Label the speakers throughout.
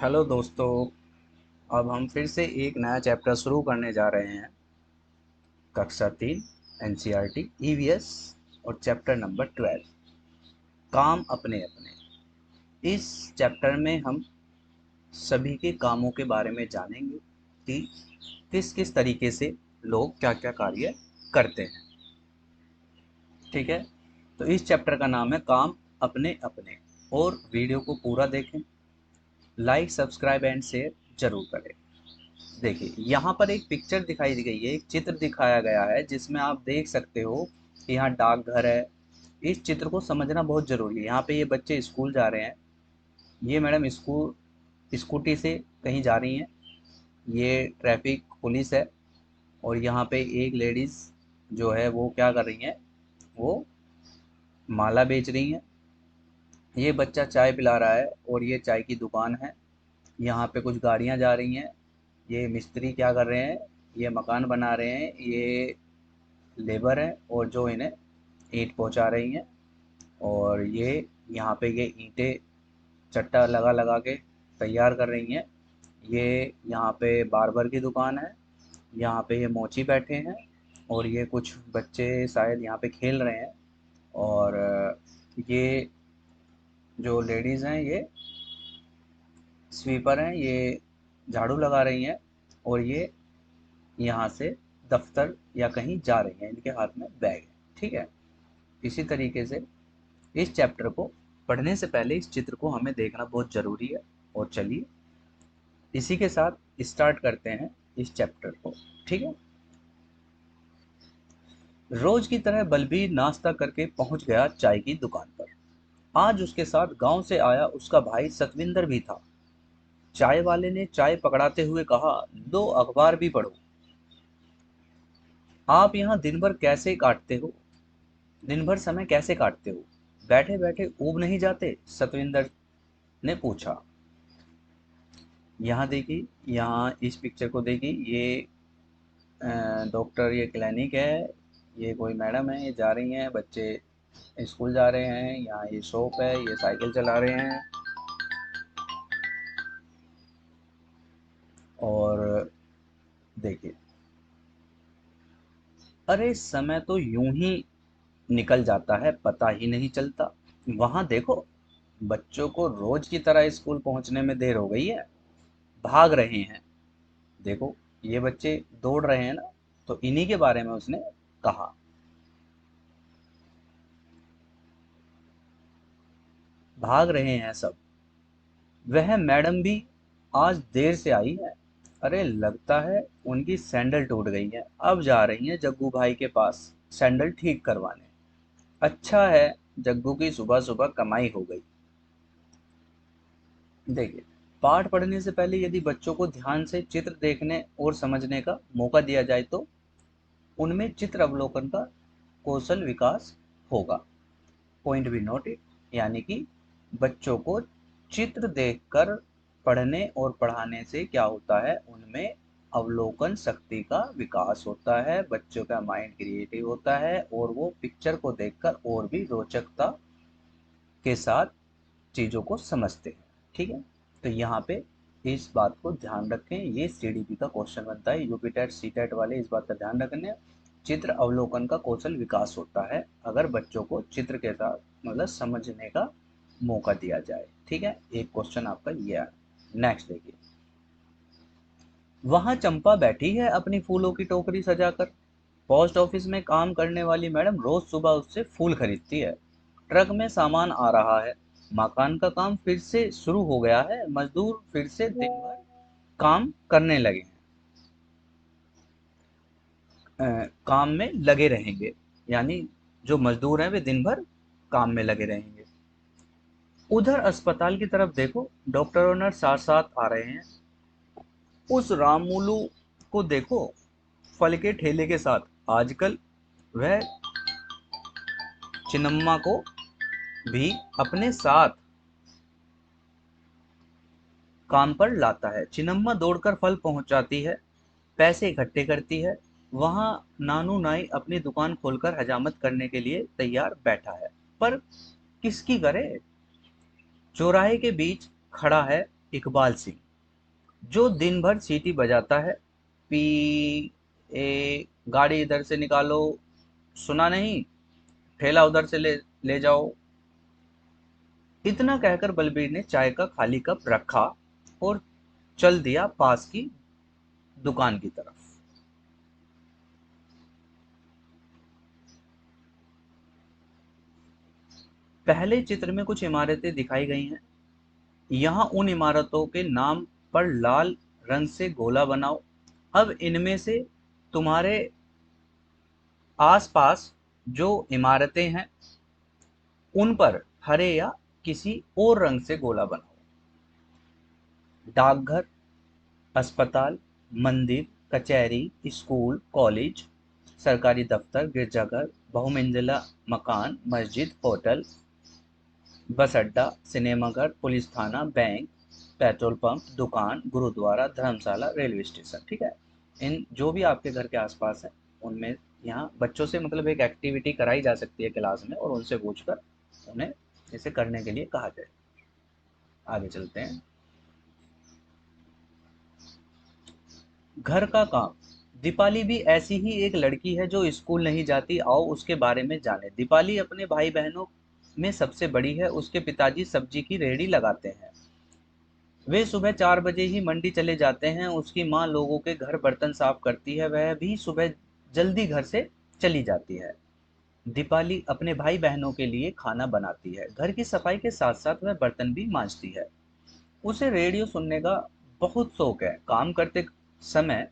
Speaker 1: Hello दोस्तों। अब हम फिर से एक नया चैप्टर शुरू करने जा रहे हैं। कक्षा 3 एनसीईआरटी ईवीएस और चैप्टर नंबर 12 काम अपने अपने। इस चैप्टर में हम सभी के कामों के बारे में जानेंगे कि किस किस तरीके से लोग क्या क्या कार्य करते हैं। ठीक है, तो इस चैप्टर का नाम है काम अपने अपने। और वीडियो को पूरा देखें, लाइक सब्सक्राइब एंड शेयर जरूर करें। देखिए, यहाँ पर एक पिक्चर दिखाई दी गई है, एक चित्र दिखाया गया है जिसमें आप देख सकते हो कि यहाँ डाकघर है। इस चित्र को समझना बहुत ज़रूरी है। यहाँ पे ये बच्चे स्कूल जा रहे हैं। ये मैडम स्कूल स्कूटी से कहीं जा रही हैं। ये ट्रैफिक पुलिस है। और यहाँ पे एक लेडीज़ जो है वो क्या कर रही हैं, वो माला बेच रही हैं। ये बच्चा चाय पिला रहा है और ये चाय की दुकान है। यहाँ पे कुछ गाड़ियाँ जा रही हैं। ये मिस्त्री क्या कर रहे हैं, ये मकान बना रहे हैं। ये लेबर है और जो इन्हें ईंट पहुंचा रही हैं। और ये यहाँ पे ये ईंटें चट्टा लगा लगा के तैयार कर रही हैं। ये यहाँ पे बार्बर की दुकान है। यहाँ पे ये मोची बैठे हैं और ये कुछ बच्चे शायद यहाँ पे खेल रहे हैं। और ये जो लेडीज़ हैं ये स्वीपर हैं, ये झाड़ू लगा रही हैं। और ये यहाँ से दफ्तर या कहीं जा रही हैं, इनके हाथ में बैग है। ठीक है, इसी तरीके से इस चैप्टर को पढ़ने से पहले इस चित्र को हमें देखना बहुत ज़रूरी है। और चलिए इसी के साथ स्टार्ट करते हैं इस चैप्टर को। ठीक है, रोज की तरह बलबीर नाश्ता करके पहुंच गया चाय की दुकान पर। आज उसके साथ गांव से आया उसका भाई सतविंदर भी था। चाय वाले ने चाय पकड़ाते हुए कहा, दो अखबार भी पढ़ो। आप यहाँ दिन भर कैसे काटते हो, दिन भर समय कैसे काटते हो, बैठे बैठे ऊब नहीं जाते, सतविंदर ने पूछा। यहाँ देखिए, यहाँ इस पिक्चर को देखिए। ये डॉक्टर, ये क्लिनिक है। ये कोई मैडम है, ये जा रही हैं, बच्चे स्कूल जा रहे हैं। यहाँ ये शॉप है, ये साइकिल चला रहे हैं। और देखिए, अरे समय तो यूं ही निकल जाता है, पता ही नहीं चलता। वहां देखो, बच्चों को रोज की तरह स्कूल पहुंचने में देर हो गई है, भाग रहे हैं। देखो, ये बच्चे दौड़ रहे हैं ना, तो इन्हीं के बारे में उसने कहा। भाग रहे हैं सब। वह मैडम भी आज देर से आई है। अरे लगता है उनकी सैंडल टूट गई है, अब जा रही हैं जग्गू भाई के पास सैंडल ठीक करवाने। अच्छा है, जग्गू की सुबह सुबह कमाई हो गई। देखिए, पाठ पढ़ने से पहले यदि बच्चों को ध्यान से चित्र देखने और समझने का मौका दिया जाए तो उनमें चित्र अवलोकन का कौशल विकास होगा। पॉइंट बी नोटेड, यानी कि बच्चों को चित्र देखकर पढ़ने और पढ़ाने से क्या होता है, उनमें अवलोकन शक्ति का विकास होता है, बच्चों का माइंड क्रिएटिव होता है और वो पिक्चर को देखकर और भी रोचकता के साथ चीज़ों को समझते हैं। ठीक है, तो यहाँ पे इस बात को ध्यान रखें। ये सीडीपी का क्वेश्चन बनता है, यूपी टेट सी टेट वाले इस बात का ध्यान रखने। चित्र अवलोकन का कौशल विकास होता है अगर बच्चों को चित्र के साथ मतलब समझने का मौका दिया जाए। ठीक है, एक क्वेश्चन आपका ये है। नेक्स्ट देखिए, वहां चंपा बैठी है अपनी फूलों की टोकरी सजाकर। पोस्ट ऑफिस में काम करने वाली मैडम रोज सुबह उससे फूल खरीदती है। ट्रक में सामान आ रहा है। मकान का काम फिर से शुरू हो गया है, मजदूर फिर से दिन भर काम करने लगे हैं। काम में लगे रहेंगे, यानी जो मजदूर हैं वे दिन भर काम में लगे रहेंगे। उधर अस्पताल की तरफ देखो, डॉक्टर और नर्स साथ साथ आ रहे हैं। उस रामूलू को देखो, फल के ठेले के साथ। आजकल वह चिन्नम्मा को भी अपने साथ काम पर लाता है। चिन्नम्मा दौड़कर फल पहुंचाती है, पैसे इकट्ठे करती है। वहां नानू नाई अपनी दुकान खोलकर हजामत करने के लिए तैयार बैठा है, पर किसकी करे। चौराहे के बीच खड़ा है इकबाल सिंह, जो दिन भर सीटी बजाता है, पी गाड़ी इधर से निकालो, सुना नहीं, ठेला उधर से ले ले जाओ। इतना कहकर बलबीर ने चाय का खाली कप रखा और चल दिया पास की दुकान की तरफ। पहले चित्र में कुछ इमारतें दिखाई गई हैं। यहाँ उन इमारतों के नाम पर लाल रंग से गोला बनाओ। अब इनमें से तुम्हारे आसपास जो इमारतें हैं उन पर हरे या किसी और रंग से गोला बनाओ। डाकघर, अस्पताल, मंदिर, कचहरी, स्कूल, कॉलेज, सरकारी दफ्तर, गिरजाघर, बहुमंजिला मकान, मस्जिद, होटल, बस अड्डा, सिनेमाघर, पुलिस थाना, बैंक, पेट्रोल पंप, दुकान, गुरुद्वारा, धर्मशाला, रेलवे स्टेशन। ठीक है, इन जो भी आपके घर के आसपास है उनमें यहाँ बच्चों से मतलब एक एक्टिविटी कराई जा सकती है क्लास में, और उनसे पूछकर उन्हें इसे करने के लिए कहा जाए। आगे चलते हैं। घर का काम। दीपाली भी ऐसी ही एक लड़की है जो स्कूल नहीं जाती। आओ उसके बारे में जाने। दीपाली अपने भाई बहनों में सबसे बड़ी है। उसके पिताजी सब्जी की रेहड़ी लगाते हैं। वे सुबह 4 बजे ही मंडी चले जाते हैं। उसकी माँ लोगों के घर बर्तन साफ करती है। वह भी सुबह जल्दी घर से चली जाती है। दीपाली अपने भाई बहनों के लिए खाना बनाती है। घर की सफाई के साथ साथ वह बर्तन भी मांजती है। उसे रेडियो सुनने का बहुत शौक है। काम करते समय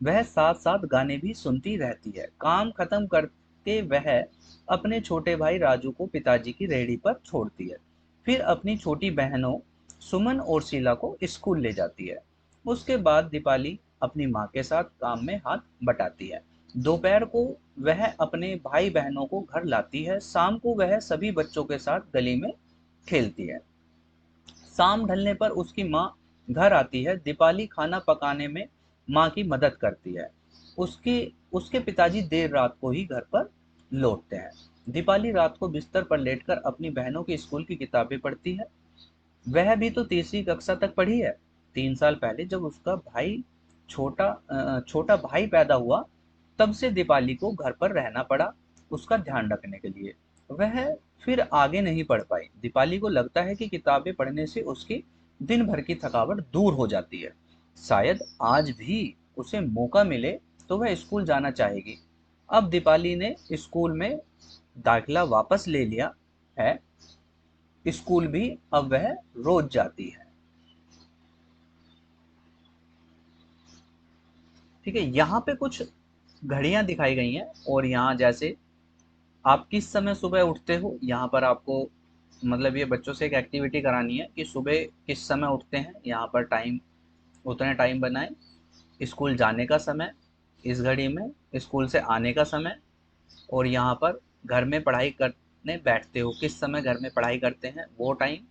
Speaker 1: वह साथ साथ गाने भी सुनती रहती है। काम खत्म करके वह अपने छोटे भाई राजू को पिताजी की रेहड़ी पर छोड़ती है। फिर अपनी छोटी बहनों सुमन और शीला को स्कूल ले जाती है। उसके बाद दीपाली अपनी माँ के साथ काम में हाथ बटाती है। दोपहर को वह अपने भाई बहनों को घर लाती है। शाम को वह सभी बच्चों के साथ गली में खेलती है। शाम ढलने पर उसकी माँ घर आती है। दीपाली खाना पकाने में माँ की मदद करती है। उसके उसके पिताजी देर रात को ही घर पर लौटते हैं। दीपाली रात को बिस्तर पर लेटकर अपनी बहनों की स्कूल की किताबें पढ़ती है। वह भी तो तीसरी कक्षा तक पढ़ी है। 3 साल पहले जब उसका भाई छोटा भाई पैदा हुआ, तब से दीपाली को घर पर रहना पड़ा उसका ध्यान रखने के लिए। वह फिर आगे नहीं पढ़ पाई। दीपाली को लगता है कि किताबें पढ़ने से उसकी दिन भर की थकावट दूर हो जाती है। शायद आज भी उसे मौका मिले तो वह स्कूल जाना चाहेगी। अब दीपाली ने स्कूल में दाखिला वापस ले लिया है। स्कूल भी अब वह रोज जाती है। ठीक है, यहाँ पे कुछ घड़ियां दिखाई गई हैं, और यहाँ जैसे आप किस समय सुबह उठते हो, यहाँ पर आपको मतलब ये बच्चों से एक एक्टिविटी करानी है कि सुबह किस समय उठते हैं। यहाँ पर टाइम, उतने टाइम बनाएं। स्कूल जाने का समय इस घड़ी में, स्कूल से आने का समय, और यहाँ पर घर में पढ़ाई करने बैठते हो किस समय घर में पढ़ाई करते हैं वो टाइम,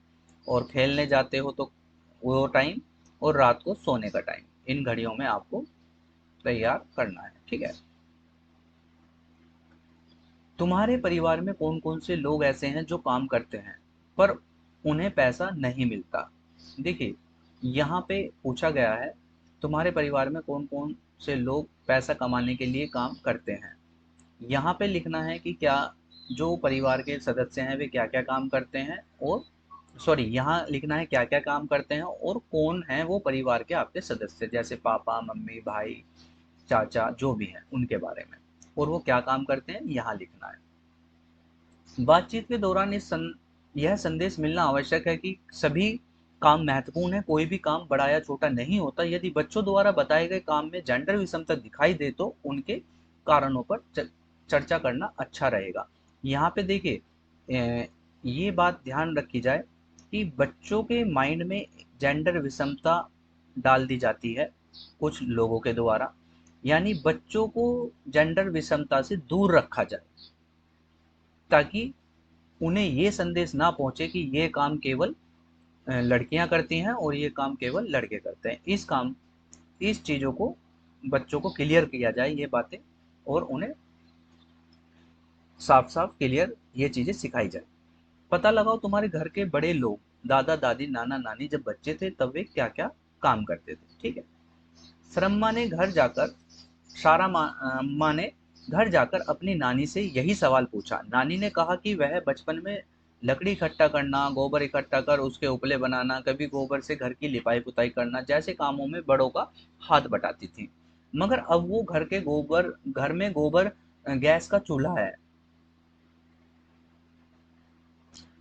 Speaker 1: और खेलने जाते हो तो वो टाइम, और रात को सोने का टाइम। इन घड़ियों में आपको तैयार करना है। ठीक है। तुम्हारे परिवार में कौन कौन से लोग ऐसे हैं जो काम करते हैं पर उन्हें पैसा नहीं मिलता। देखिए, यहाँ पे पूछा गया है तुम्हारे परिवार में कौन कौन से लोग पैसा कमाने के लिए काम करते हैं। यहाँ पे लिखना है कि क्या जो परिवार के सदस्य हैं वे क्या क्या काम करते हैं, और सॉरी, यहाँ लिखना है क्या क्या काम करते हैं और कौन है वो परिवार के आपके सदस्य, जैसे पापा मम्मी भाई चाचा जो भी हैं उनके बारे में, और वो क्या काम करते हैं यहाँ लिखना है। बातचीत के दौरान यह संदेश मिलना आवश्यक है कि सभी काम महत्वपूर्ण है। कोई भी काम बड़ा या छोटा नहीं होता। यदि बच्चों द्वारा बताए गए काम में जेंडर विषमता दिखाई दे तो उनके कारणों पर चर्चा करना अच्छा रहेगा। यहाँ पे देखिए, ये बात ध्यान रखी जाए कि बच्चों के माइंड में जेंडर विषमता डाल दी जाती है कुछ लोगों के द्वारा, यानी बच्चों को जेंडर विषमता से दूर रखा जाए, ताकि उन्हें ये संदेश ना पहुंचे कि ये काम केवल लड़कियां करती हैं और ये काम केवल लड़के करते हैं। इस चीज़ों को बच्चों को क्लियर किया जाए ये बातें, और उन्हें साफ साफ क्लियर ये चीज़ें सिखाई जाए। पता लगाओ तुम्हारे घर के बड़े लोग दादा दादी नाना नानी जब बच्चे थे तब वे क्या क्या काम करते थे। ठीक है। सरम्मा ने घर जाकर सारा माँ ने घर जाकर अपनी नानी से यही सवाल पूछा। नानी ने कहा कि वह बचपन में लकड़ी इकट्ठा करना, गोबर इकट्ठा कर उसके उपले बनाना, कभी गोबर से घर की लिपाई पुताई करना जैसे कामों में बड़ों का हाथ बटाती थी। मगर अब वो घर में गोबर गैस का चूल्हा है।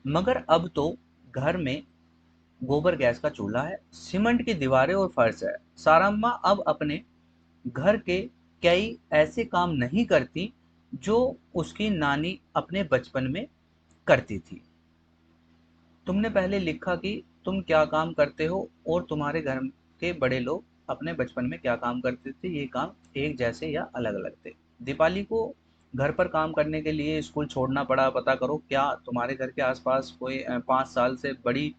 Speaker 1: मगर अब तो घर में गोबर गैस का चूल्हा है, सीमेंट की दीवारें और फर्श है। सारम्मा अब अपने घर के कई ऐसे काम नहीं करती जो उसकी नानी अपने बचपन में करती थी। तुमने पहले लिखा कि तुम क्या काम करते हो और तुम्हारे घर के बड़े लोग अपने बचपन में क्या काम करते थे। ये काम एक जैसे या अलग अलग थे। दीपाली को घर पर काम करने के लिए स्कूल छोड़ना पड़ा। पता करो क्या तुम्हारे घर के आसपास कोई 5 साल से बड़ी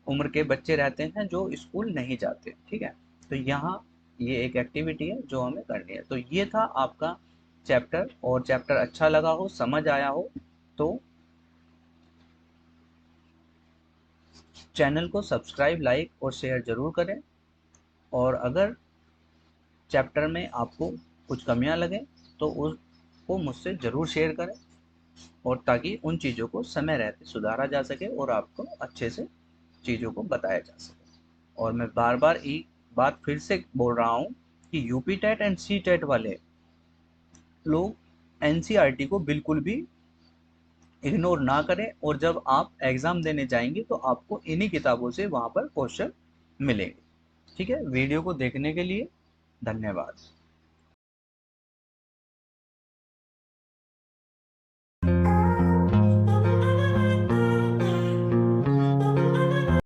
Speaker 1: उम्र के बच्चे रहते हैं जो स्कूल नहीं जाते। ठीक है। तो यहाँ ये एक एक्टिविटी है जो हमें करनी है। तो ये था आपका चैप्टर, और चैप्टर अच्छा लगा हो, समझ आया हो तो चैनल को सब्सक्राइब, लाइक और शेयर ज़रूर करें। और अगर चैप्टर में आपको कुछ कमियां लगें तो उसको मुझसे ज़रूर शेयर करें, और ताकि उन चीज़ों को समय रहते सुधारा जा सके और आपको अच्छे से चीज़ों को बताया जा सके। और मैं बार बार एक बात फिर से बोल रहा हूँ कि UP TET and C TET वाले लोग एनसीईआरटी को बिल्कुल भी इग्नोर ना करें, और जब आप एग्ज़ाम देने जाएंगे तो आपको इन्हीं किताबों से वहाँ पर क्वेश्चन मिलेंगे। ठीक है। वीडियो को देखने के लिए धन्यवाद।